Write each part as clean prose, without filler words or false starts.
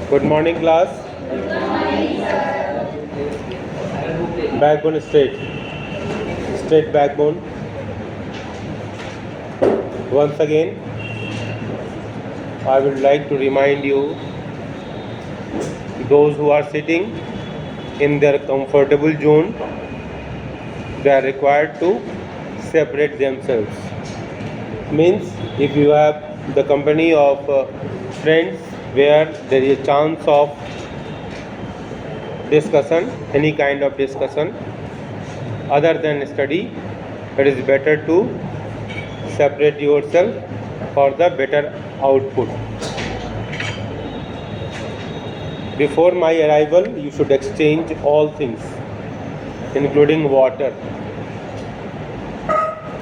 Good morning, class. Backbone straight. Straight backbone. Once again, I would like to remind you, those who are sitting in their comfortable zone, they are required to separate themselves. Means if you have the company of friends where there is a chance of discussion, any kind of discussion other than study, it is better to separate yourself for the better output. Before my arrival, you should exchange all things, including water.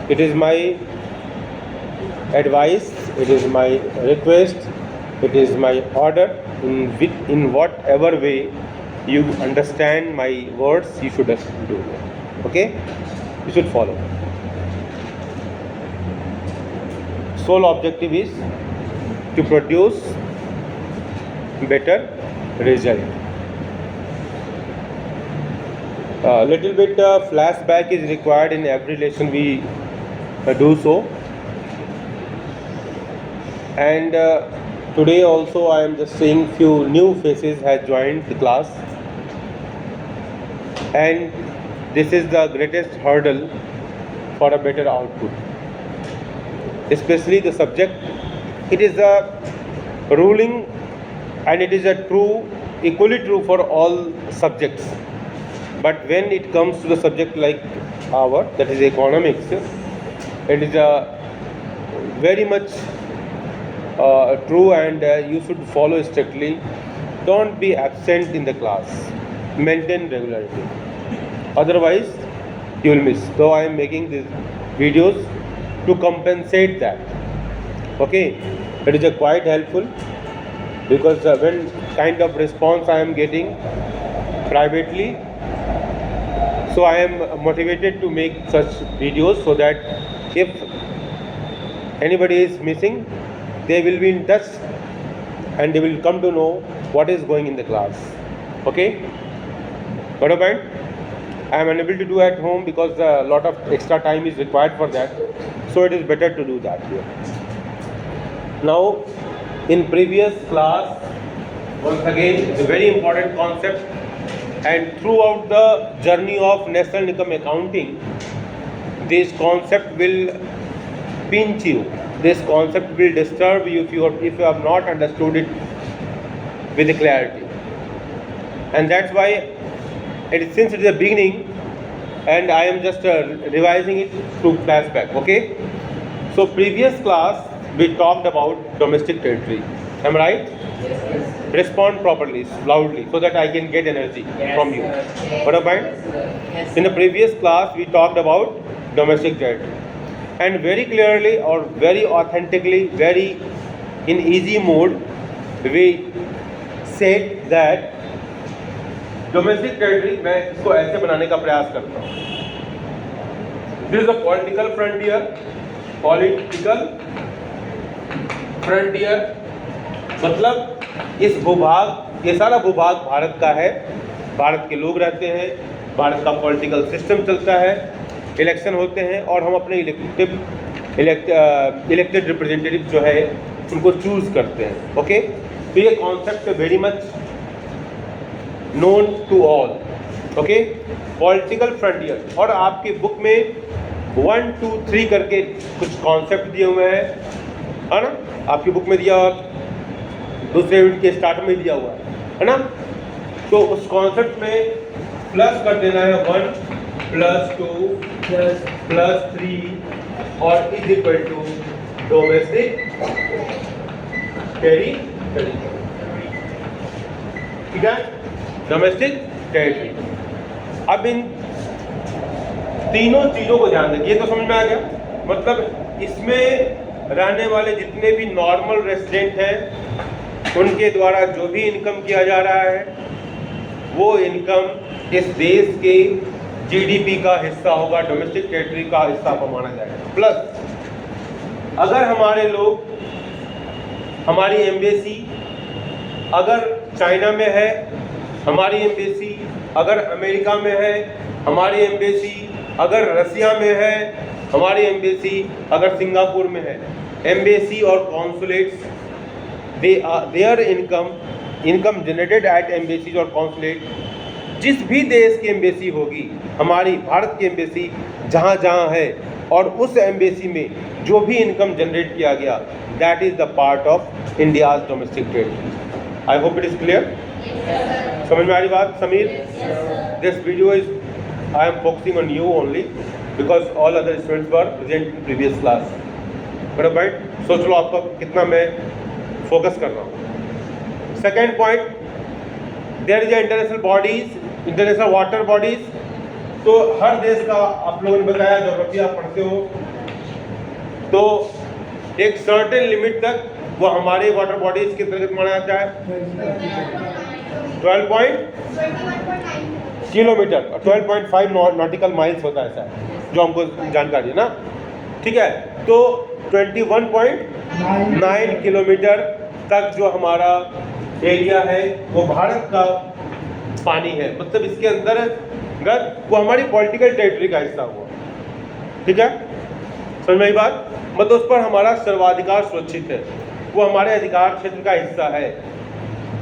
It is my advice, it is my request, it is my order. In whatever way you understand my words, you should do. Okay? You should follow. Sole objective is to produce better result. Little bit flashback is required in every lesson we do so. And today also I am just seeing few new faces has joined the class, and this is the greatest hurdle for a better output. Especially the subject, it is a ruling and it is a true, equally true for all subjects. But when it comes to the subject like our, that is economics, it is a very much true, and you should follow strictly. Don't be absent in the class. Maintain regularity. Otherwise, you will miss. So I am making these videos to compensate that. Okay, it is quite helpful, because when kind of response I am getting privately, so I am motivated to make such videos, so that if anybody is missing, they will be in touch and they will come to know what is going in the class. Okay, got a point? I am unable to do at home because a lot of extra time is required for that, so it is better to do that here. Now, in previous class, once again, it's a very important concept, and throughout the journey of national income accounting, this concept will pinch you. This concept will disturb you if you have not understood it with clarity. And that's why since it is a beginning, and I am just revising it through flashback. Okay, so previous class we talked about domestic territory. Am I right? Yes. Respond properly, loudly, so that I can get energy from you. What a point? Yes. In the previous class we talked about domestic territory, and very clearly or very authentically, very in easy mode, we said that domestic territory मैं इसको ऐसे बनाने का प्रयास करता हूँ. This is a political frontier. Political frontier मतलब इस भूभाग, ये सारा भूभाग भारत का है, भारत के लोग रहते हैं, भारत का पॉलिटिकल सिस्टम चलता है, इलेक्शन होते हैं और हम अपने इलेक्टेड रिप्रेजेंटेटिव जो है उनको चूज़ करते हैं. ओके, तो ये concept very much known to all. Okay, political frontier. और आपकी बुक में 1, 2, 3 करके कुछ कॉन्सेप्ट दिए हुए हैं, है ना? आपकी बुक में दिया हुआ, दूसरे यूनिट के स्टार्ट में दिया हुआ है ना? तो उस कॉन्सेप्ट में प्लस कर देना है 1 + 2 + 3 और is equal to domestic territory. ठीक है, डोमेस्टिक टेरिटरी. अब इन तीनों चीज़ों को ध्यान रखिए. तो समझ में आ गया? मतलब इसमें रहने वाले जितने भी नॉर्मल रेसिडेंट हैं, उनके द्वारा जो भी इनकम किया जा रहा है, वो इनकम इस देश के जीडीपी का हिस्सा होगा, डोमेस्टिक टेरिटरी का हिस्सा माना जाएगा. प्लस अगर हमारे लोग हमारी एम्बेसी अगर चाइना में है हमारी एम्बेसी, अगर अमेरिका में है हमारी एम्बेसी, अगर रसिया में है हमारी एम्बेसी, अगर सिंगापुर में है, एम्बेसी और consulates there income generated at embassies और कॉन्सुलेट, जिस भी देश की एम्बेसी होगी, हमारी भारत की एम्बेसी जहाँ जहाँ है, और उस एम्बेसी में जो भी इनकम जनरेट किया गया, that is the part of India's domestic trade. I hope it is clear. समझ में आ रही बात Sameer? This video is I am focusing on you only because all other students were present in previous class. बड़ा भाई सोच लो आपका कितना मैं फोकस कर रहा हूँ। Second point, there is international bodies, international water bodies. तो हर देश का आप लोगों ने बताया, ज्योग्राफी आप पढ़ते हो, तो एक सर्टेन लिमिट तक वो हमारे वाटर बॉडीज के अंतर्गत माना जाता है 12 किलोमीटर और 12.5 नॉटिकल माइल्स होता है ऐसा, जो हमको जानकारी है ना, ठीक है। तो 21.9 किलोमीटर तक जो हमारा एरिया है वो भारत का पानी है, मतलब इसके अंदर वो हमारी पॉलिटिकल टेरिटरी का हिस्सा हुआ, ठीक है। समझ में आई बात? मतलब उस पर हमारा सर्वाधिकार सुरक्षित है, वो हमारे अधिकार क्षेत्र का हिस्सा है।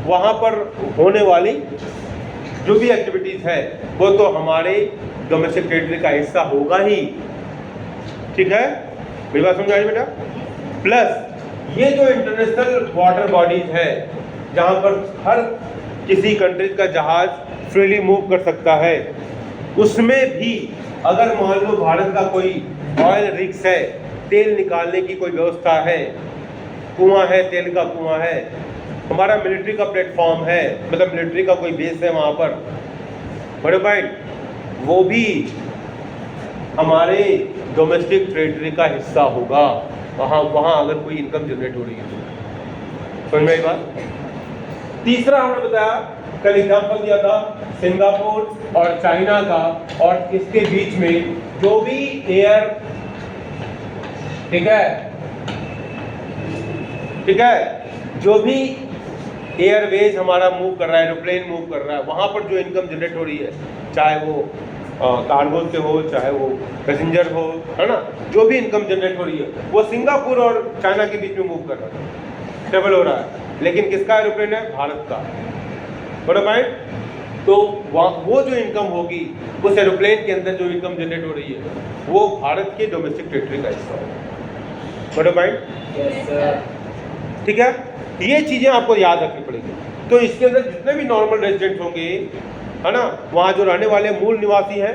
वहाँ पर होने वाली जो भी एक्टिविटीज़ है वो तो हमारे डोमेस्टिक टेरिटरी का हिस्सा होगा ही, ठीक है। मेरी बात समझ आई बेटा? प्लस ये जो इंटरनेशनल वाटर बॉडीज है जहाँ पर हर किसी कंट्री का जहाज फ्रीली मूव कर सकता है, उसमें भी अगर मान लो भारत का कोई ऑयल रिग्स है, तेल निकालने की कोई व्यवस्था है, कुआं है, तेल का कुआं है, हमारा मिलिट्री का प्लेटफॉर्म है, मतलब मिलिट्री का कोई बेस है वहाँ पर, बड़े पॉइंट, वो भी हमारे डोमेस्टिक टेरिटरी का हिस्सा होगा। वहाँ अगर कोई इनकम जनरेट हो रही है तो समझ में आई बात? तीसरा हमने बताया, कल एग्जाम्पल दिया था सिंगापुर और चाइना का, और इसके बीच में जो भी एयर, ठीक है, जो भी एयरवेज हमारा मूव कर रहा है, एरोप्लेन मूव कर रहा है, वहाँ पर जो इनकम जनरेट हो रही है, चाहे वो कार्गो से हो, चाहे वो पैसेंजर हो, है ना, जो भी इनकम जनरेट हो रही है वो सिंगापुर और चाइना के बीच में मूव कर रहा है, ट्रेवल हो रहा है। लेकिन किसका एरोप्लेन है? भारत का, बड़ा पॉइंट। तो वो जो इनकम होगी उस एरोप्लेन के अंदर जो इनकम जनरेट हो रही है वो भारत के डोमेस्टिक टेरिटरी का हिस्सा होगा, बड़ा पॉइंट, ठीक है। ये चीज़ें आपको याद रखनी पड़ेगी। तो इसके अंदर जितने भी नॉर्मल रेजिडेंट होंगे, है ना, वहाँ जो रहने वाले मूल निवासी हैं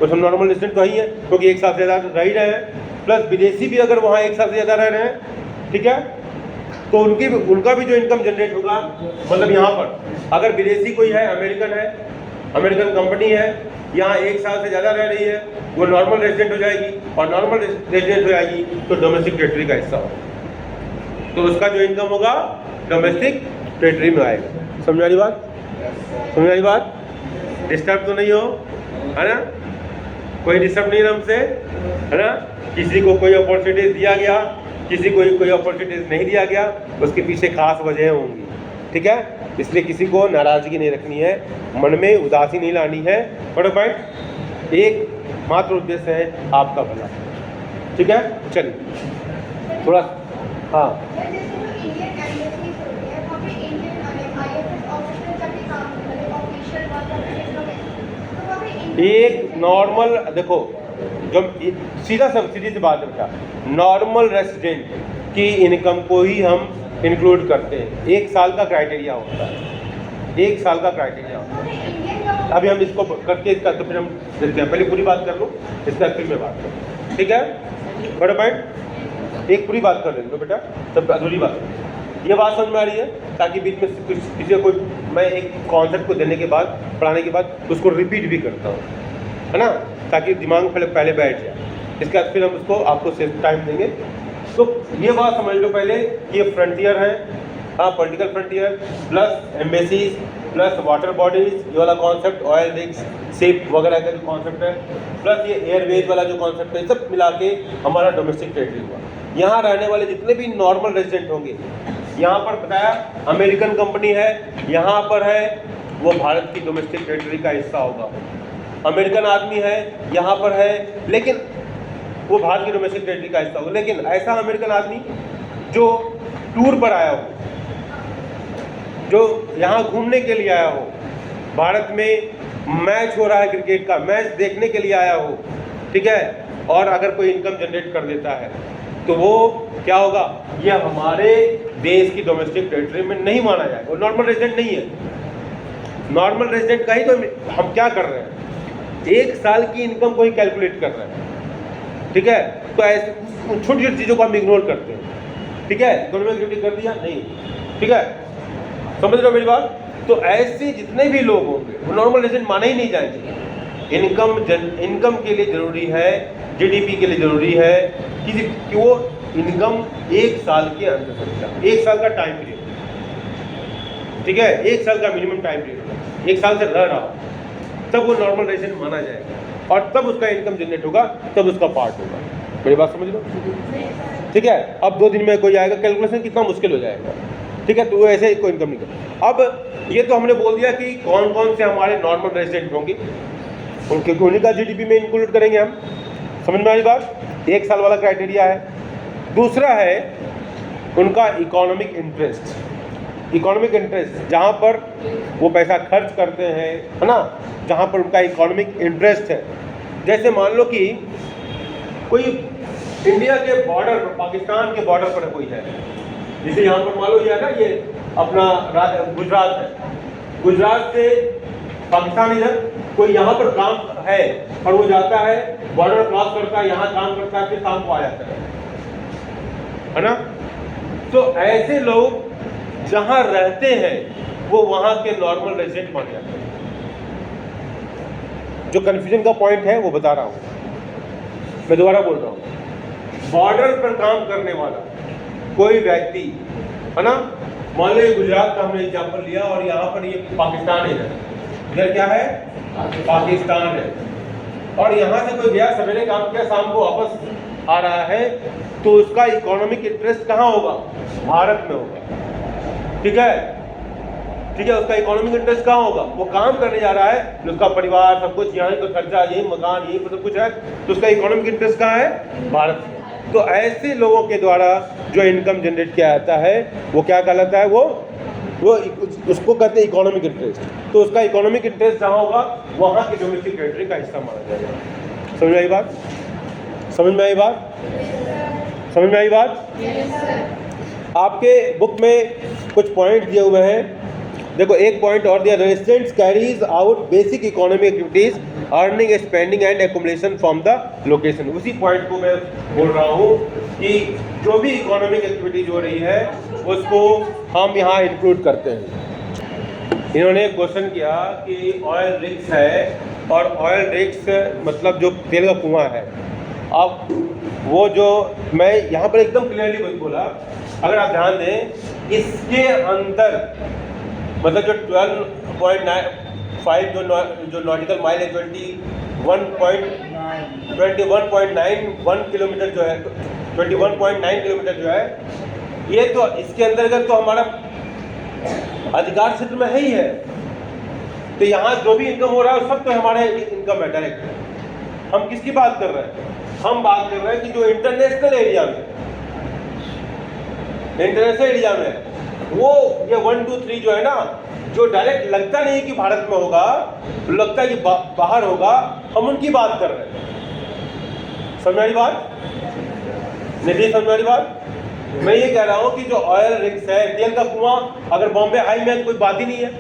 वो सब नॉर्मल रेजिडेंट तो ही है, क्योंकि एक साल से ज़्यादा रह ही रहे हैं, प्लस विदेशी भी अगर वहाँ एक साल से ज़्यादा रह रहे हैं, ठीक है, तो उनका भी जो इनकम जनरेट होगा, मतलब यहाँ पर अगर विदेशी कोई है, अमेरिकन है, अमेरिकन कंपनी है, यहाँ एक साल से ज़्यादा रह रही है, वो नॉर्मल रेजिडेंट हो जाएगी, और नॉर्मल रेजिडेंट हो जाएगी तो डोमेस्टिक टेरिटरी का हिस्सा होगा, तो उसका जो इनकम होगा डोमेस्टिक टेरिटरी में आएगा। समझ आ रही बात? समझ आ रही बात? डिस्टर्ब तो नहीं हो, है ना? कोई डिस्टर्ब नहीं है हमसे, है ना? किसी को कोई अपॉर्चुनिटीज दिया गया, किसी को कोई अपॉर्चुनिटीज नहीं दिया गया, उसके पीछे खास वजह होंगी, ठीक है। इसलिए किसी को नाराज़गी नहीं रखनी है, मन में उदासी नहीं लानी है, बड़ा पॉइंट, एक मात्र उद्देश्य है आपका भला, ठीक है। चलिए थोड़ा, हाँ, एक नॉर्मल, देखो जब सीधी सी बात है, नॉर्मल रेसिडेंट की इनकम को ही हम इंक्लूड करते हैं। एक साल का क्राइटेरिया होता है, एक साल का क्राइटेरिया होता है। अभी हम इसको करके इसका तो फिर हम देखते हैं, पहले पूरी बात कर लो, इसका फिर में बात करो, ठीक है। बड़ा पॉइंट, एक पूरी बात कर लेंगे बेटा, तब अधूरी बात, ये बात समझ में आ रही है, ताकि बीच में किसी को मैं एक कॉन्सेप्ट को देने के बाद, पढ़ाने के बाद उसको रिपीट भी करता हूँ, है ना, ताकि दिमाग में पहले बैठ जाए। इसके बाद फिर हम उसको आपको सेफ टाइम देंगे। तो ये बात समझ लो पहले, ये फ्रंटियर है, हाँ, political frontier plus embassies plus water bodies, ये वाला कॉन्सेप्ट, ऑयल रिग्स, शिप वगैरह का जो कॉन्सेप्ट है, प्लस ये एयरवेज वाला जो कॉन्सेप्ट है, सब मिला के हमारा डोमेस्टिक टेरिटरी हुआ। यहाँ रहने वाले जितने भी नॉर्मल रेजिडेंट होंगे, यहाँ पर बताया अमेरिकन कंपनी है, यहाँ पर है, वो भारत की डोमेस्टिक टेरिटरी का हिस्सा होगा। अमेरिकन आदमी है, यहाँ पर है, लेकिन वो भारत की डोमेस्टिक टेरिटरी का हिस्सा होगा। लेकिन ऐसा अमेरिकन आदमी जो टूर पर आया हो, जो यहाँ घूमने के लिए आया हो, भारत में मैच हो रहा है क्रिकेट का, मैच देखने के लिए आया हो, ठीक है, और अगर कोई इनकम जनरेट कर देता है तो वो क्या होगा, ये हमारे देश की डोमेस्टिक टेरिटरी में नहीं माना जाएगा, वो नॉर्मल रेजिडेंट नहीं है। नॉर्मल रेजिडेंट का ही तो हम क्या कर रहे हैं, एक साल की इनकम को ही कैलकुलेट कर रहे हैं, ठीक है। तो ऐसे छोटी छोटी चीज़ों को हम इग्नोर करते हैं, ठीक है। इकोनॉमिक एक्टिविटी कर दिया नहीं, ठीक है, समझ रहे हो मेरी बात। तो ऐसे जितने भी लोग होंगे वो नॉर्मल रेजिडेंट माने ही नहीं जाएंगे। इनकम के लिए ज़रूरी है, जीडीपी के लिए ज़रूरी है कि वो इनकम एक साल के अंदर सकता, एक साल का टाइम पीरियड, ठीक है, एक साल का मिनिमम टाइम पीरियड, एक साल से रह रहा हो तब वो नॉर्मल रेजिडेंट माना जाएगा, और तब उसका इनकम जनरेट होगा, तब उसका पार्ट होगा। मेरी बात समझ लो, ठीक है। अब 2 दिन में कोई आएगा, कैलकुलेशन कितना मुश्किल हो जाएगा, ठीक है। तो वो ऐसे कोई इनकम नहीं कर। अब ये तो हमने बोल दिया कि कौन कौन से हमारे नॉर्मल रेजिडेंट होंगे, उनके उन्हीं का जीडीपी में इंक्लूड करेंगे हम, समझ में आई बात। एक साल वाला क्राइटेरिया है। दूसरा है उनका इकोनॉमिक इंटरेस्ट। इकोनॉमिक इंटरेस्ट जहाँ पर वो पैसा खर्च करते हैं, है ना, जहाँ पर उनका इकोनॉमिक इंटरेस्ट है। जैसे मान लो कि कोई इंडिया के बॉर्डर पर, पाकिस्तान के बॉर्डर पर कोई है, जैसे यहाँ पर मान लो ये है ना, ये अपना गुजरात है, गुजरात से पाकिस्तान इधर कोई यहाँ पर काम है और वो जाता है, बॉर्डर क्रॉस करता है, यहाँ काम करता है, फिर शाम को आ जाता है ना। तो ऐसे लोग जहाँ रहते हैं वो वहाँ के नॉर्मल रेजिडेंट माने जाते हैं। जो कन्फ्यूजन का पॉइंट है वो बता रहा हूँ, मैं दोबारा बोल रहा हूँ। बॉर्डर पर काम करने वाला कोई व्यक्ति, है ना, मान लो ये गुजरात का हमने एग्जाम्पल लिया और यहाँ पर ये पाकिस्तान है, इधर क्या है, पाकिस्तान है, और यहाँ से कोई गया, सवेरे काम किया, शाम को वापस आ रहा है, तो उसका इकोनॉमिक इंटरेस्ट कहाँ होगा, भारत में होगा, ठीक है, ठीक है। उसका इकोनॉमिक इंटरेस्ट कहाँ होगा, वो काम करने जा रहा है, उसका परिवार सब कुछ, यहाँ का खर्चा, यही मकान, यही सब कुछ है, तो उसका इकोनॉमिक इंटरेस्ट कहाँ है, भारत में। तो ऐसे लोगों के द्वारा जो इनकम जनरेट किया जाता है वो क्या कहलाता है, वो उसको कहते हैं इकोनॉमिक इंटरेस्ट। तो उसका इकोनॉमिक इंटरेस्ट जहाँ होगा वहाँ की डोमेस्टिक टेरिटरी का हिस्सा माना जाएगा। समझ में आई बात, समझ में आई बात, समझ में आई बात। आपके बुक में कुछ पॉइंट दिए हुए हैं, देखो एक पॉइंट और दिया, residents carries out basic economic activities, earning, spending and accommodation from the location. उसी पॉइंट को मैं बोल रहा हूँ कि जो भी इकोनॉमिक एक्टिविटीज हो रही है उसको हम यहाँ इंक्लूड करते हैं। इन्होंने क्वेश्चन किया कि ऑयल रिग्स है, और ऑयल रिग्स मतलब जो तेल का कुआं है। अब वो जो मैं यहाँ पर एकदम क्लियरली बोला, अगर आप ध्यान दें, इसके अंदर मतलब जो 12.5 जो नॉटिकल माइल है, 21.91 किलोमीटर जो है, 21.9 किलोमीटर जो है, ये तो इसके अंतर्गत तो हमारा अधिकार क्षेत्र में है ही है। तो यहाँ जो भी इनकम हो रहा है सब तो हमारे इनकम है डायरेक्ट। हम किसकी बात कर रहे हैं, हम बात कर रहे हैं कि जो इंटरनेशनल एरिया में, इंटरनेशनल एरिया में वो ये 1, 2, 3 जो है ना, जो डायरेक्ट लगता नहीं कि भारत में होगा, लगता है कि बाहर होगा, हम उनकी बात कर रहे हैं। समझ वाली बात नहीं, समझ वाली बात। मैं ये कह रहा हूँ कि जो ऑयल रिग्स है, तेल का कुआं, अगर बॉम्बे हाई में है तो कोई बात ही नहीं है,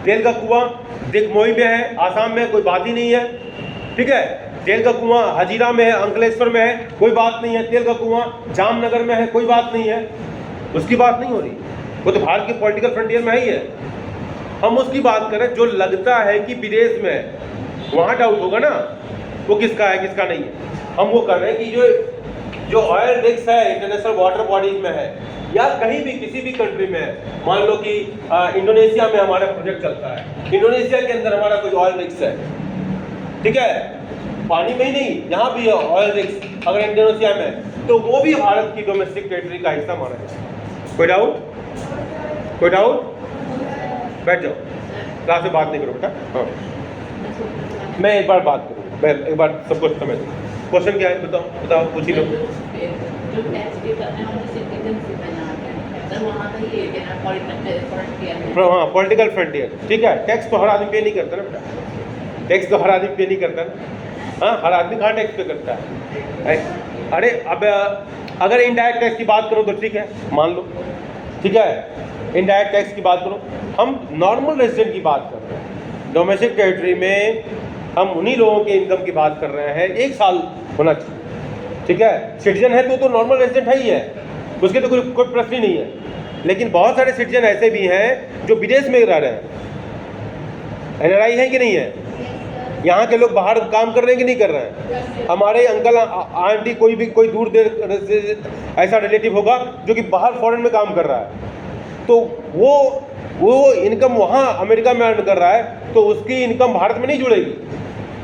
तेल का कुआं दिगमोई में है, आसाम में, कोई बात ही नहीं है, ठीक है। तेल का कुआं हजीरा में है, अंकलेश्वर में है, कोई बात नहीं है। तेल का कुआं जामनगर में है, कोई बात नहीं है, उसकी बात नहीं हो रही, वो तो भारत के पॉलिटिकल फ्रंटियर में ही है। हम उसकी बात करें जो लगता है कि विदेश में है, वहाँ डाउट होगा ना, वो किसका है किसका नहीं है। हम वो कर रहे हैं कि जो ऑयल रिग्स है इंटरनेशनल वाटर बॉडीज में है, या कहीं भी किसी भी कंट्री में है। मान लो कि इंडोनेशिया में हमारा प्रोजेक्ट चलता है, इंडोनेशिया के अंदर हमारा कोई ऑयल रिग्स है, ठीक है, पानी में ही नहीं, यहाँ भी ऑयल रिग्स अगर इंडोनेशिया में है, तो वो भी भारत की डोमेस्टिक टेरिटरी का हिस्सा माना जाए। कोई डाउट? कोई डाउट? बैठ जाओ, क्लास में बात नहीं करो बेटा। हाँ, मैं एक बार बात करूँ, मैं एक बार सब कुछ समझ। क्वेश्चन क्या है बताओ, बताओ, पूछ ही लो। हाँ, पॉलिटिकल फ्रंटियर, ठीक है। टैक्स तो हर आदमी पे नहीं करता ना बेटा, टैक्स तो हर आदमी पे नहीं करता ना। हाँ, हर आदमी कहाँ टैक्स पे करता है? अरे अब अगर इनडायरेक्ट टैक्स की बात करो तो ठीक है, मान लो, ठीक है, इनडायरेक्ट टैक्स की बात करो। हम नॉर्मल रेजिडेंट की बात कर रहे हैं, डोमेस्टिक टेरिटरी में हम उन्हीं लोगों के इनकम की बात कर रहे हैं, 1 साल होना चाहिए, ठीक है। सिटीजन है तो नॉर्मल रेजिडेंट है ही है, उसके तो कोई प्रश्न ही नहीं है। लेकिन बहुत सारे सिटीजन ऐसे भी हैं जो विदेश में रह रहे हैं, NRI है कि नहीं है? यहाँ के लोग बाहर काम कर रहे हैं कि नहीं कर रहे हैं? हमारे अंकल आंटी कोई दूर देर ऐसा रिलेटिव होगा जो कि बाहर फॉरेन में काम कर रहा है, तो वो इनकम वहाँ अमेरिका में अर्न कर रहा है, तो उसकी इनकम भारत में नहीं जुड़ेगी,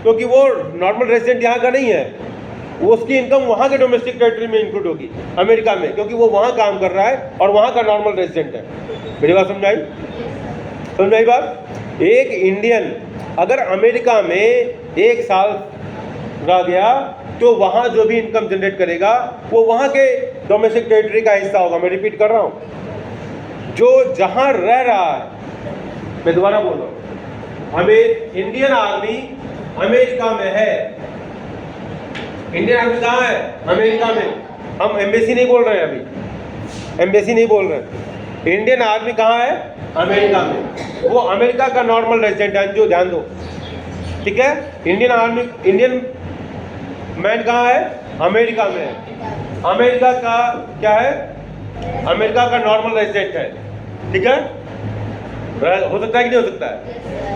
क्योंकि वो नॉर्मल रेजिडेंट यहाँ का नहीं है। वो उसकी इनकम वहाँ के डोमेस्टिक टेरिटरी में इंक्लूड होगी अमेरिका में, क्योंकि वो वहाँ काम कर रहा है और वहाँ का नॉर्मल रेजिडेंट है। मेरी बात समझ आई बात? एक इंडियन अगर अमेरिका में 1 साल रह गया तो वहाँ जो भी इनकम जनरेट करेगा वो वहाँ के डोमेस्टिक टेरिटरी का हिस्सा होगा। मैं रिपीट कर रहा हूँ, जो जहाँ रह रहा है, मैं दोबारा बोल रहा हूँ, हमें इंडियन आर्मी अमेरिका में है। इंडियन आर्मी कहाँ है? अमेरिका में। हम एम्बेसी नहीं बोल रहे हैं, अभी एम्बेसी नहीं बोल रहे हैं। इंडियन आर्मी कहाँ है? अमेरिका में। वो अमेरिका का नॉर्मल रेजिडेंट है, जो ध्यान दो, ठीक है। इंडियन मैन कहाँ है? अमेरिका में है। अमेरिका का क्या है? अमेरिका का नॉर्मल रेजिडेंट है, ठीक है। हो सकता है कि नहीं हो सकता है?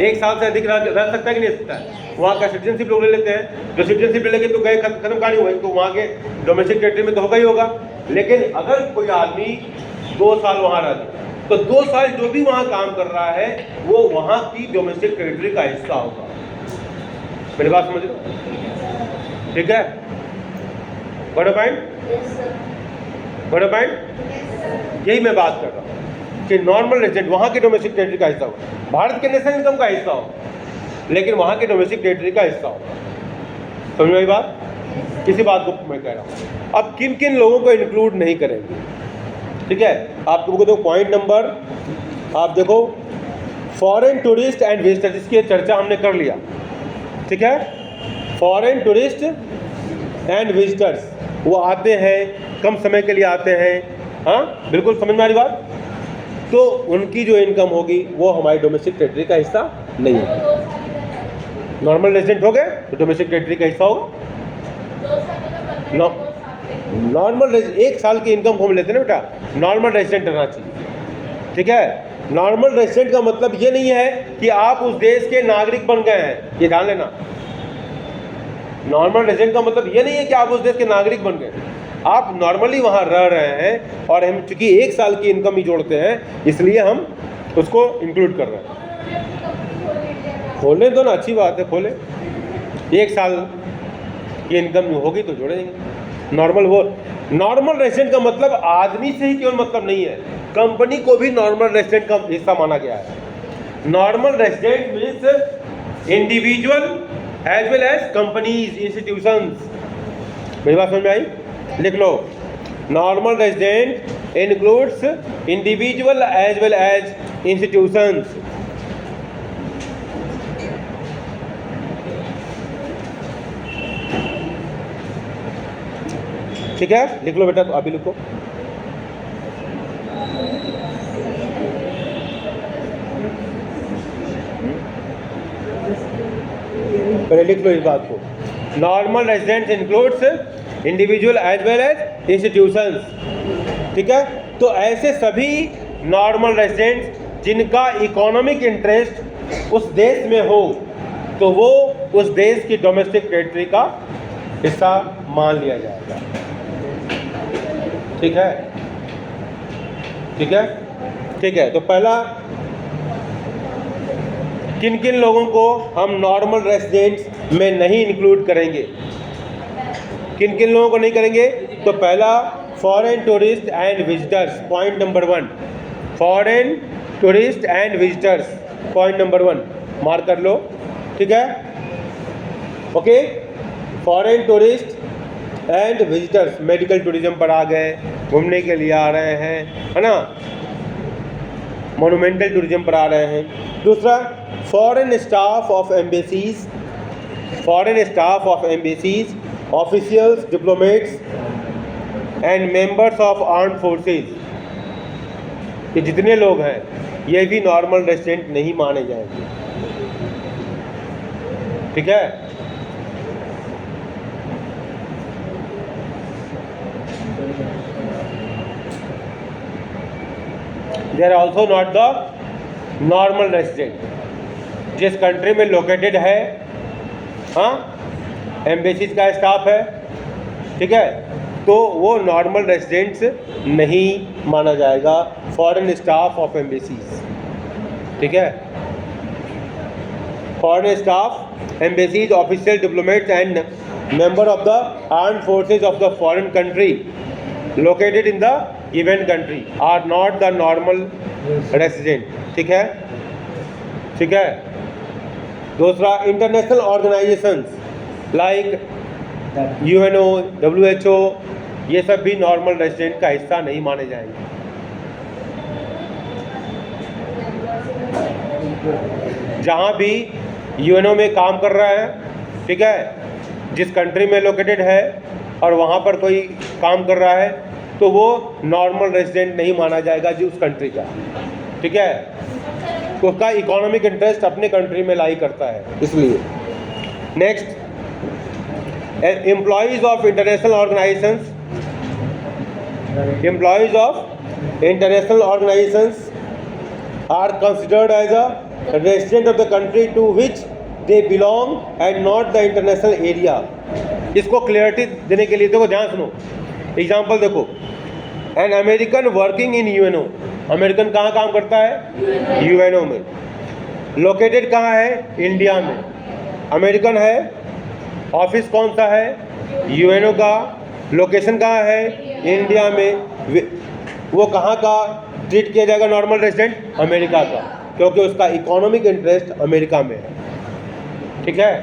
1 साल से अधिक रह सकता है कि नहीं सकता है? वहाँ का सिटीजनशिप लोग ले लेते हैं, जो सिटीजनशिप ले लेंगे तो गए, खत्म कहानी हुई, तो वहाँ के डोमेस्टिक टेरिटरी में तो होगा ही होगा। लेकिन अगर कोई आदमी 2 साल वहाँ रह गया तो 2 साल जो भी वहाँ काम कर रहा है वो वहाँ की डोमेस्टिक टेरिटरी का हिस्सा होगा। मेरी बात समझ लो, ठीक है। बड़ा पॉइंट, यही मैं बात कर रहा हूँ कि नॉर्मल रेजिडेंट वहाँ के डोमेस्टिक टेरिटरी का हिस्सा होगा, भारत के नेशनल इनकम का हिस्सा होगा, लेकिन वहाँ के डोमेस्टिक टेरिटरी का हिस्सा होगा। समझ में आई बात? किसी बात को मैं कह रहा हूँ। अब किन किन लोगों को इंक्लूड नहीं करेंगे, ठीक है। आप लोगों को देखो पॉइंट नंबर, आप देखो, फॉरेन टूरिस्ट एंड विजिटर्स, इसकी चर्चा हमने कर लिया, ठीक है। फॉरेन टूरिस्ट एंड विजिटर्स, वो आते हैं, कम समय के लिए आते हैं, हाँ बिल्कुल, समझ में आ रही बात? तो उनकी जो इनकम होगी वो हमारी डोमेस्टिक टेरिटरी का हिस्सा नहीं है। नॉर्मल रेजिडेंट हो गए तो डोमेस्टिक टेरिटरी का हिस्सा होगा। नॉर्मल 1 साल की इनकम हम लेते हैं ना बेटा, नॉर्मल रेजिडेंट रहना चाहिए, ठीक है। नॉर्मल रेजिडेंट का मतलब ये नहीं है कि आप उस देश के नागरिक बन गए हैं, ये ध्यान लेना। नॉर्मल रेजिडेंट का मतलब ये नहीं है कि आप उस देश के नागरिक बन गए, आप नॉर्मली वहाँ रह रहे हैं, और हम चूंकि 1 साल की इनकम ही जोड़ते हैं इसलिए हम उसको इंक्लूड कर रहे हैं। खोलने दो ना, अच्छी बात है, खोले। 1 साल की इनकम होगी तो जोड़ेंगे। नॉर्मल रेजिडेंट का मतलब आदमी से ही केवल मतलब नहीं है, कंपनी को भी नॉर्मल रेजिडेंट का हिस्सा माना गया है। Normal resident means individual as well as companies, institutions. मेरी बात समझ में आई? लिख लो, normal resident includes individual as well as institutions. ठीक है, लिख लो बेटा, तो अभी लिखो। पहले लिख लो इस बात को, normal resident includes individual as well as institutions, ठीक है। तो ऐसे सभी नॉर्मल रेजिडेंट्स जिनका इकोनॉमिक इंटरेस्ट उस देश में हो तो वो उस देश की डोमेस्टिक टेरिटरी का हिस्सा मान लिया जाएगा, ठीक है, ठीक है, ठीक है। तो पहला, किन किन लोगों को हम नॉर्मल रेजिडेंट्स में नहीं इंक्लूड करेंगे, किन किन लोगों को नहीं करेंगे? तो पहला, foreign tourist and visitors, point number 1, foreign tourist and visitors, point number 1 mark कर लो, ठीक है। Okay, foreign tourist and visitors, medical tourism पर आ गए, घूमने के लिए आ रहे हैं, है ना, मोनूमेंटल टूरिज्म पर आ रहे हैं। दूसरा, foreign staff of embassies, foreign staff of embassies, officials, diplomats and members of armed forces, ये जितने लोग हैं ये भी नॉर्मल रेजिडेंट नहीं माने जाएंगे, ठीक है। They are also not the normal resident. जिस कंट्री में लोकेटेड है, हाँ, एम्बेसीज का स्टाफ है, ठीक है, तो वो नॉर्मल रेजिडेंट्स नहीं माना जाएगा, फॉरेन स्टाफ ऑफ एम्बेसीज, ठीक है। Foreign staff, embassies, official, diplomats and member of the armed forces of the foreign country located in the given country are not the normal resident, ठीक है, ठीक है। दूसरा, international organisations like UNO, WHO, ये सब भी नॉर्मल रेजिडेंट का हिस्सा नहीं माने जाएंगे। जहाँ भी UNO में काम कर रहा है, ठीक है, जिस कंट्री में लोकेटेड है और वहाँ पर कोई काम कर रहा है, तो वो नॉर्मल रेजिडेंट नहीं माना जाएगा जी उस कंट्री का, ठीक है। तो उसका इकोनॉमिक इंटरेस्ट अपने कंट्री में लाई करता है, इसलिए। Next, employees of international organisations, employees of international organisations are considered as a resident of the country to which they belong and not the international area. इसको क्लियरिटी देने के लिए देखो, ध्यान सुनो, एग्जाम्पल देखो। An American working in UNO, American कहाँ काम करता है? UNO में। लोकेटेड कहाँ है? इंडिया में। अमेरिकन है, ऑफिस कौन सा है? UNO का। लोकेशन कहाँ है? इंडिया में। वो कहाँ का ट्रीट किया जाएगा नॉर्मल रेजिडेंट? अमेरिका का, क्योंकि उसका इकोनॉमिक इंटरेस्ट अमेरिका में है, ठीक है।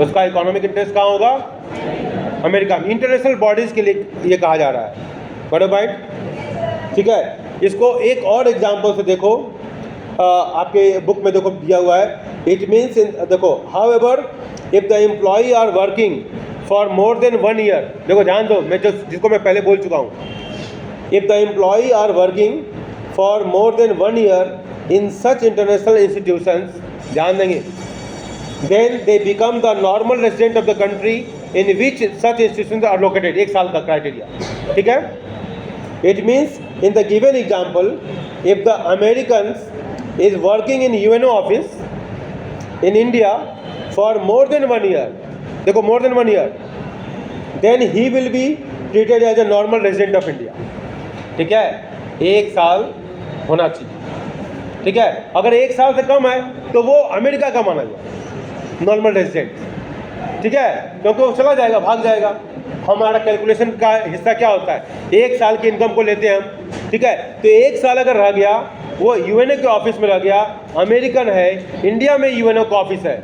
उसका इकोनॉमिक इंटरेस्ट कहाँ होगा? अमेरिका में। इंटरनेशनल बॉडीज़ के लिए ये कहा जा रहा है, बड़े भाई, ठीक है। इसको एक और एग्जांपल से देखो, आपके बुक में देखो दिया हुआ है। इट मीन्स, देखो, however if the employee are working for more than 1 year, देखो ध्यान दो, मैं जिसको मैं पहले बोल चुका हूँ। If the employee are working for more than 1 year in such international institutions, ध्यान देंगे, then they become the normal resident of the country in which such institutions are located. 1 साल का क्राइटेरिया, ठीक है। It means, in the given example, if the Americans is working in UNO office in India for more than 1 year, देखो more than 1 year, then he will be treated as a normal resident of India, ठीक है। 1 साल होना चाहिए, ठीक है। अगर 1 साल से कम है तो वो अमेरिका का माना जाए नॉर्मल रेजिडेंट, ठीक है, क्योंकि वो चला जाएगा, भाग जाएगा। हमारा कैलकुलेशन का हिस्सा क्या होता है? 1 साल की इनकम को लेते हैं हम, ठीक है। तो 1 साल अगर रह गया, वो UNO के ऑफिस में रह गया, अमेरिकन है, इंडिया में UNO का ऑफिस है,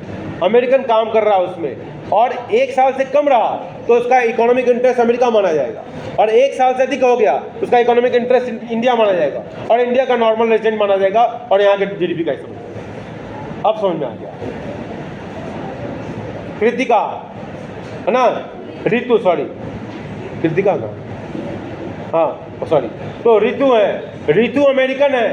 अमेरिकन काम कर रहा है उसमें, और 1 साल से कम रहा तो उसका इकोनॉमिक इंटरेस्ट अमेरिका माना जाएगा, और 1 साल से अधिक हो गया उसका इकोनॉमिक इंटरेस्ट इंडिया माना जाएगा, और इंडिया का नॉर्मल रेजिडेंट माना जाएगा, और यहाँ के GDP का हिस्सा। अब समझ में आ गया। कृतिका है ना, ऋतु, सॉरी कृतिका का, हाँ सॉरी, तो ऋतु है, ऋतु अमेरिकन है,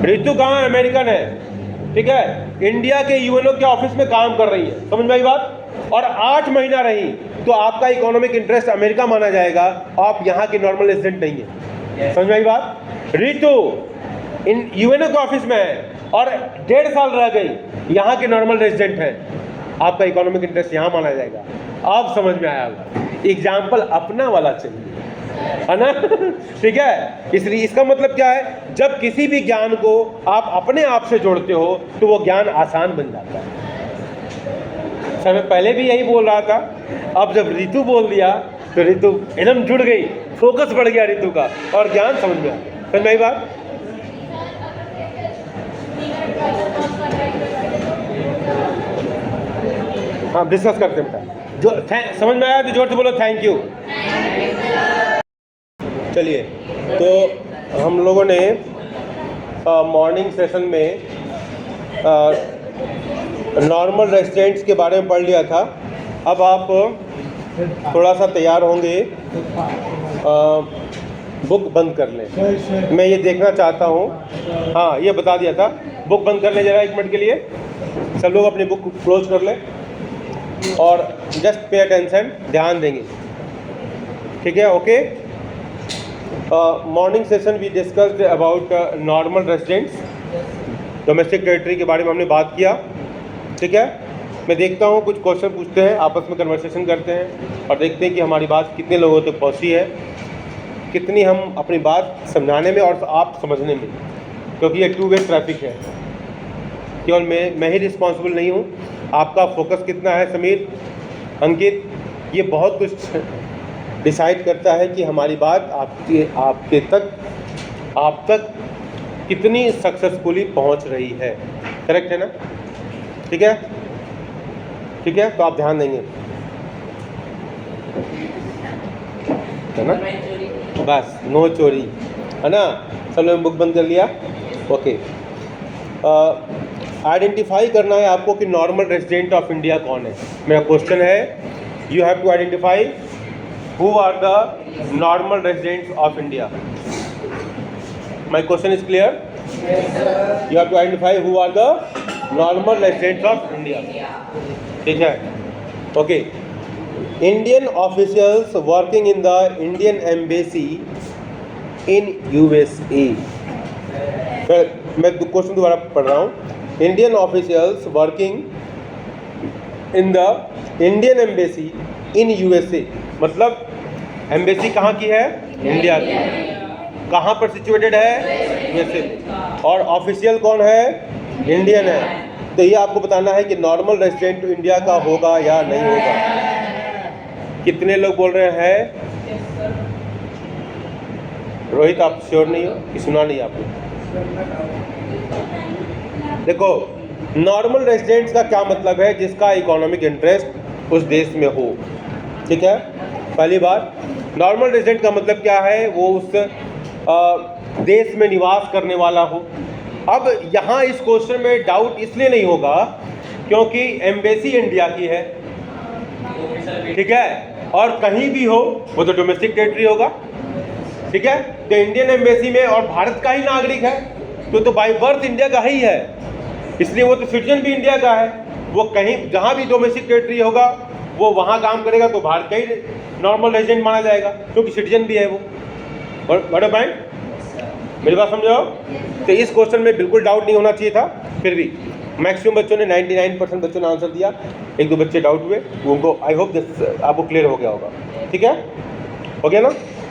ऋतु कहाँ है? अमेरिकन है, ठीक है। इंडिया के UNO के ऑफिस में काम कर रही है, समझ में आई बात, और 8 महीना रही तो आपका इकोनॉमिक इंटरेस्ट अमेरिका माना जाएगा, आप यहाँ की नॉर्मल रेजिडेंट नहीं है, समझ में आई बात। ऋतु इन UNO के ऑफिस में है और 1.5 साल रह गई, यहाँ के नॉर्मल रेजिडेंट है, आपका इकोनॉमिक इंटरेस्ट यहाँ माना जाएगा। आप समझ में आया होगा, एग्जाम्पल अपना वाला चाहिए, है ना, ठीक है। इसलिए इसका मतलब क्या है? जब किसी भी ज्ञान को आप अपने आप से जोड़ते हो तो वो ज्ञान आसान बन जाता है। सर मैं पहले भी यही बोल रहा था, अब जब ऋतु बोल दिया तो ऋतु एकदम जुड़ गई, फोकस बढ़ गया ऋतु का, और ज्ञान समझ में आ गया। समझ में आई बात? हाँ डिस्कस करते हैं बेटा। जो समझ में आया तो जोर से बोलो थैंक यू। चलिए, तो हम लोगों ने मॉर्निंग सेशन में नॉर्मल रेजिडेंट्स के बारे में पढ़ लिया था। अब आप थोड़ा सा तैयार होंगे, बुक बंद कर लें। मैं ये देखना चाहता हूँ, हाँ ये बता दिया था, बुक बंद कर लें ज़रा 1 मिनट के लिए। सब लोग अपनी बुक क्लोज कर लें और जस्ट पे अटेंशन, ध्यान देंगे, ठीक है? Okay. Morning session we discussed about normal residents, domestic territory के बारे में हमने बात किया, ठीक है? मैं देखता हूँ कुछ क्वेश्चन पूछते हैं, आपस में कन्वर्सेशन करते हैं और देखते हैं कि हमारी बात कितने लोगों तक पहुँची है, कितनी हम अपनी बात समझाने में और आप समझने में, क्योंकि ये 2 वे ट्रैफिक है। केवल मैं ही रिस्पॉन्सिबल नहीं हूँ, आपका फोकस कितना है समीर, अंकित, ये बहुत कुछ डिसाइड करता है कि हमारी बात आप तक कितनी सक्सेसफुली पहुंच रही है। करेक्ट है ना? ठीक है, ठीक है, तो आप ध्यान देंगे, है ना? बस नो चोरी, है ना? सब लोग बुक बंद कर लिया, ओके। आइडेंटिफाई करना है आपको कि नॉर्मल रेजिडेंट ऑफ इंडिया कौन है। मेरा क्वेश्चन है, you have to identify who are the normal residents of India. My question is clear? Yes, sir. You have to identify who are the normal residents of India. ठीक है, okay. Indian officials working in the Indian embassy in USA. मैं question दोबारा पढ़ रहा हूँ। Indian officials working in the Indian embassy in USA, मतलब embassy कहाँ की है? इंडिया की। कहाँ पर सिचुएटेड है? यूएसए। और ऑफिशियल कौन है? इंडियन है। तो ये आपको बताना है कि नॉर्मल रेजिडेंट इंडिया का होगा या नहीं होगा। कितने लोग बोल रहे हैं? रोहित आप श्योर नहीं हो कि सुना नहीं आपने? देखो, नॉर्मल रेजिडेंट्स का क्या मतलब है? जिसका इकोनॉमिक इंटरेस्ट उस देश में हो, ठीक है? पहली बात, नॉर्मल रेजिडेंट का मतलब क्या है? वो उस देश में निवास करने वाला हो। अब यहाँ इस क्वेश्चन में डाउट इसलिए नहीं होगा क्योंकि एम्बेसी इंडिया की है, ठीक है? और कहीं भी हो वो तो डोमेस्टिक टेरिटरी होगा, ठीक है? तो इंडियन एम्बेसी में और भारत का ही नागरिक है तो बाय बर्थ इंडिया का ही है, इसलिए वो तो सिटीजन भी इंडिया का है। वो कहीं जहाँ भी डोमेस्टिक टेरिटरी होगा वो वहाँ काम करेगा तो भारत का ही नॉर्मल रेजिडेंट माना जाएगा क्योंकि सिटीजन भी है वो। बड़ा पॉइंट, मेरी बात समझो? तो इस क्वेश्चन में बिल्कुल डाउट नहीं होना चाहिए था, फिर भी मैक्सिमम बच्चों ने 99% बच्चों ने आंसर दिया। 1-2 बच्चे डाउट हुए, उनको आई होप दिस आपको क्लियर हो गया होगा, ठीक है? हो गया ना?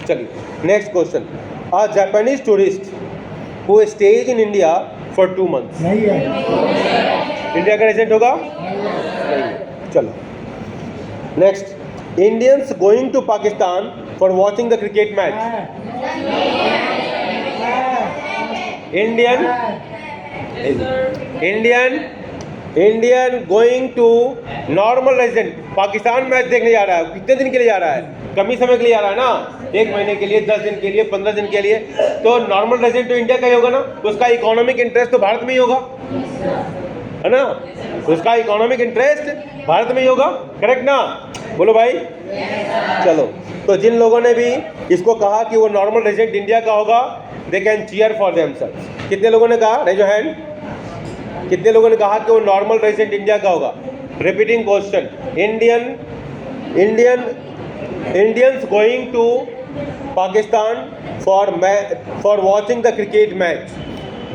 चलिए next question. A Japanese tourist who stays in India for 2 months, India का रेजिडेंट होगा? नहीं। चलो next, Indians going to Pakistan for watching the cricket match. Indian going to normal resident Pakistan match देखने जा रहा है। कितने दिन के लिए जा रहा है? कम ही समय के लिए जा रहा है ना, 1 महीने के लिए, 10 दिन के लिए, 15 दिन के लिए। तो नॉर्मल रेजिडेंट तो इंडिया का ही होगा ना, तो उसका इकोनॉमिक इंटरेस्ट तो भारत में ही होगा, है ना? उसका इकोनॉमिक इंटरेस्ट भारत में ही होगा, करेक्ट ना? बोलो भाई। चलो, तो जिन लोगों ने भी इसको कहा कि वो नॉर्मल रेजिडेंट इंडिया का होगा, they can cheer for themselves. कितने लोगों ने कहा? Raise your hand. कितने लोगों ने कहा कि वो नॉर्मल रेजिडेंट इंडिया का होगा? Repeating question, Indians going to Pakistan for watching the cricket match,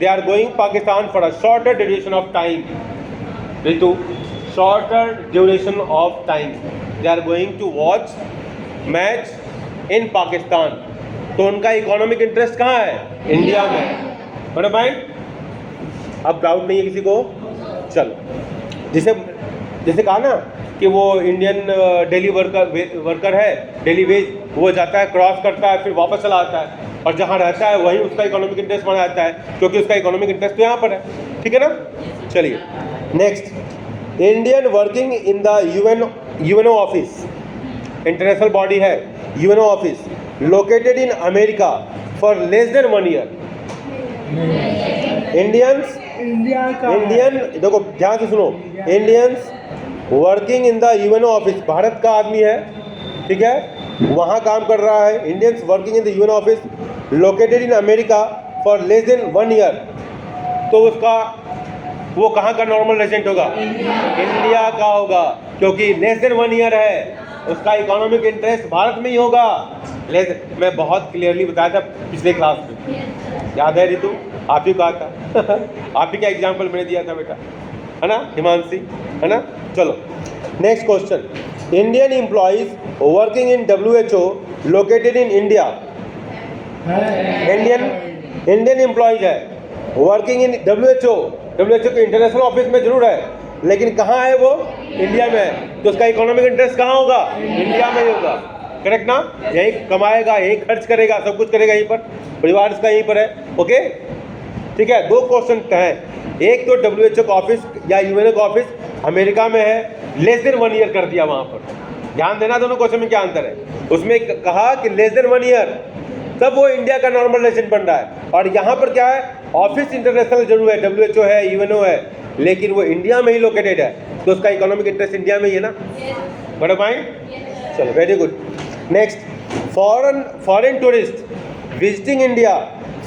they are going Pakistan for a shorter duration of time. Ritu, shorter duration of time. They are going to watch match in Pakistan. तो उनका economic interest कहाँ है? India में, है ना भाई? अब doubt नहीं है किसी को? चलो, जैसे कहा ना कि वो इंडियन डेली वर्कर है, डेली वेज, वो जाता है, क्रॉस करता है, फिर वापस चला आता है, और जहाँ रहता है वहीं उसका इकोनॉमिक इंटरेस्ट माना जाता है क्योंकि उसका इकोनॉमिक इंटरेस्ट तो यहाँ पर है, ठीक है ना? चलिए next, Indian working in the UNO office, international body है UNO office, located in America for less than 1 year. Indians, Indian, देखो ध्यान से सुनो, Indians working in the UNO office, Bharat का आदमी है, ठीक है, वहाँ काम कर रहा है। Indians working in the UNO office located in America for less than 1 year, तो उसका वो कहाँ का नॉर्मल रेजिडेंट होगा? इंडिया का होगा, क्योंकि लेस देन 1 ईयर है, उसका इकोनॉमिक इंटरेस्ट भारत में ही होगा। मैं बहुत क्लियरली बताया था पिछले क्लास में, याद है रितु? आप ही कहा था आप ही का एग्जाम्पल मैंने दिया था बेटा, है ना हिमांशी, है ना? चलो next question, Indian employees working in WHO located in India, Indian employees है वर्किंग इन WHO के इंटरनेशनल ऑफिस में जरूर है, लेकिन कहाँ है वो? इंडिया में है, तो उसका इकोनॉमिक इंटरेस्ट कहाँ होगा? इंडिया में ही होगा, करेक्ट ना? यहीं कमाएगा, यहीं खर्च करेगा, सब कुछ करेगा यहीं पर, परिवार इसका यहीं पर है। ओके ठीक है, 2 क्वेश्चन हैं, एक तो WHO का ऑफिस या यूएनओ का ऑफिस अमेरिका में है, लेस देन 1 ईयर कर दिया वहाँ पर। ध्यान देना दोनों क्वेश्चन में क्या अंतर है। उसमें कहा कि लेस देन 1 ईयर, तब वो इंडिया का नॉर्मल रेजिडेंट बन रहा है, और यहाँ पर क्या है, ऑफिस इंटरनेशनल जरूर है, WHO है, यूएनओ है, लेकिन वो इंडिया में ही लोकेटेड है, तो उसका इकोनॉमिक इंटरेस्ट इंडिया में ही है ना। बड़ा पॉइंट, चलो very good. Next, foreign tourist visiting India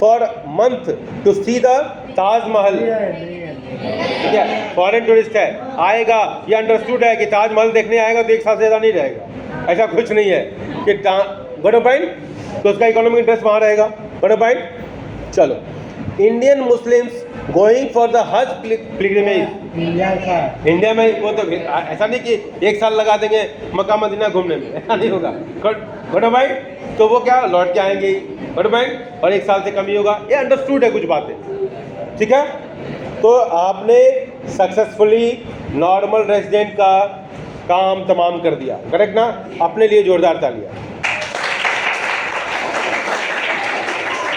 for month to see the Taj Mahal, ठीक है, फॉरेन टूरिस्ट है, आएगा, ये अंडरस्टूड है कि ताजमहल देखने आएगा तो 1 साल से ज़्यादा नहीं रहेगा, ऐसा कुछ नहीं है कि बड़ा पॉइंट, तो उसका इकोनॉमिक इंटरेस्ट वहाँ रहेगा। बड़ा पॉइंट, चलो Indian Muslims going for the हज पिलग्रिमेज, इंडिया में, वो तो ऐसा नहीं कि 1 साल लगा देंगे मक्का मदीना घूमने में, ऐसा नहीं होगा। बड़ा पॉइंट, तो वो क्या लौट के आएंगे ही, बड़ा पॉइंट, और 1 साल से कम ही होगा, ये अंडरस्टूड है कुछ बातें, ठीक है। तो आपने सक्सेसफुली नॉर्मल रेजिडेंट का काम तमाम कर दिया, करेक्ट ना? अपने लिए जोरदार तालियां।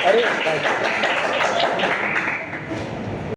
अरे